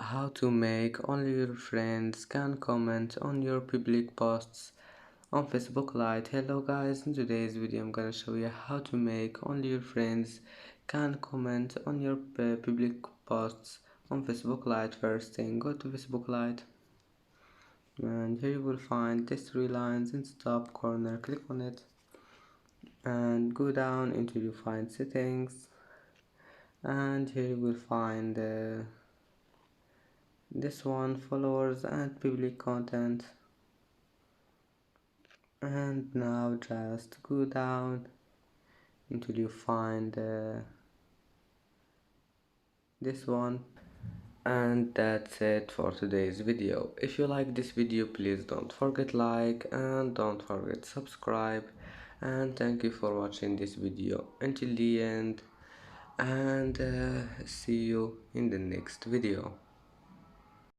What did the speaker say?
how to make only your friends can comment on your public posts on Facebook Lite. Hello guys, in today's video I'm gonna show you how to make only your friends can comment on your public posts on Facebook Lite. First thing, go to Facebook Lite and here you will find these three lines in the top corner. Click on it and go down until you find settings, and here you will find this one, followers and public content. And now just go down until you find this one. And that's it for today's video. If you like this video, please don't forget like and don't forget subscribe, and thank you for watching this video until the end, and see you in the next video.